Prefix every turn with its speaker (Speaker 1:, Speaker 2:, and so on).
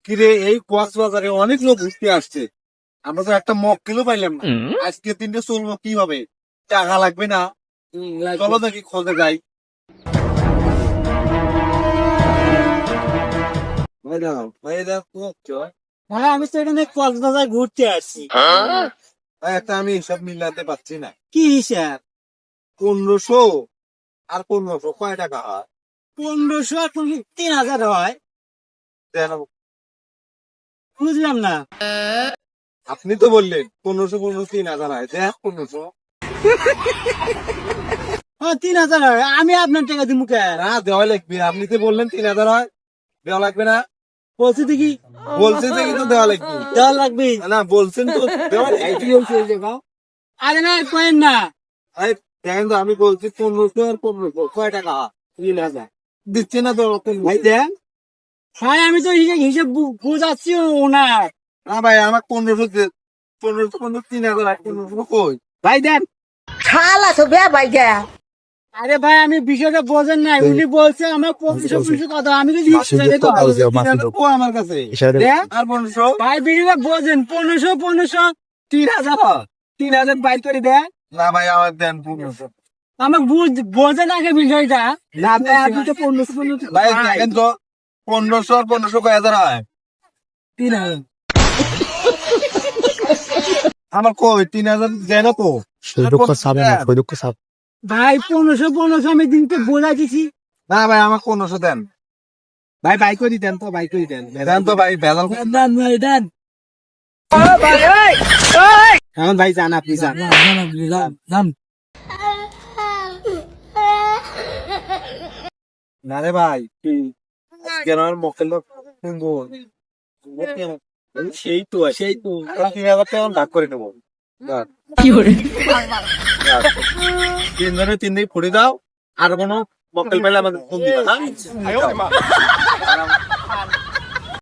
Speaker 1: কিরে এই কক্সবাজারে অনেক লোক ঘুরতে আসছে, আমরা তো একটা মক্কেলও পাইলাম না। আজকে দিনটা চলবো কিভাবে? টাকা লাগবে না? চলো দেখি খোঁজে যাই।
Speaker 2: ভাই আমি তো এখানে কক্সবাজার ঘুরতে আসছি।
Speaker 1: একটা আমি হিসাব মিলাতে পারছি না।
Speaker 2: কি হিসাব?
Speaker 1: 1500 আর 1500 কয় টাকা হয়?
Speaker 2: 1500 আর 3000 হয়।
Speaker 1: দেন,
Speaker 2: বুঝলাম না।
Speaker 1: আপনি তো বললেন 1500 1500 3000 হয়। দেখ 1500
Speaker 2: 3000 হয়, আমি আপনার টাকা দিব কে?
Speaker 1: না দেওয়া লাগবে। আপনি তো বললেন 3000 হয়, দেওয়া লাগবে না?
Speaker 2: বলছি দেখি
Speaker 1: বলছেন যে কিন্তু দেওয়া লাগবে।
Speaker 2: দেওয়া লাগবে।
Speaker 1: না বলছেন তো দেওয়া লাগবে।
Speaker 2: আরে না কয়েন না।
Speaker 1: আরে দেখেন তো, আমি বলছি 1500 আর 1500 কয় টাকা হয়? 3000 দিচ্ছে না তো।
Speaker 2: ভাই দেন ভাই, আমি তো হিসাব বুঝাচ্ছি ওনার।
Speaker 1: না ভাই আমার 1500 1500 3000 আর 1500 কই?
Speaker 2: ভাই দেন।
Speaker 3: শালা তো বে ভাই গে।
Speaker 2: আরে ভাই আমি বিষয়টা বোঝেন নাই, উনি বলছে আমার 1500 কথা, আমি তো দিচ্ছি তো।
Speaker 1: 3000 কই আমার কাছে?
Speaker 2: দেন
Speaker 1: আর 1500
Speaker 2: ভাই, বিষয়টা বোঝেন। 1500 3000 হয়। 3000 বাইর করে দেন।
Speaker 1: না ভাই আমার দেন 1500।
Speaker 2: আমার বোঝেন আগে বিষয়টা। না ভাই আপনি তো 1500
Speaker 1: ভাই দেখেন তো 1500 আর 1500 কয় হাজার হয়?
Speaker 2: 3000।
Speaker 1: আমার কই 3000 দেয় না তো।
Speaker 2: ভাই 1500 আমি দিনকে বোঝাই দিছি।
Speaker 1: না ভাই আমার 1500 দেন।
Speaker 2: ভাই বাই করে দেন তো, বাই করে দেন।
Speaker 1: দেন তো ভাই ভেজাল।
Speaker 2: দেন ভাই দেন। এখন ভাই যান, আপনি যান।
Speaker 1: না রে ভাই কেন আমার মক্কেল লোক
Speaker 2: সেই তো সেই তো
Speaker 1: 3000 টাকা ভাগ করে নেবো।
Speaker 3: কি করে?
Speaker 1: 3 জনে 3 দিন ফুড়ে দাও, আর কোনো মক্কেল পেলে আমাদের ফোন দিবা। হ্যাঁ?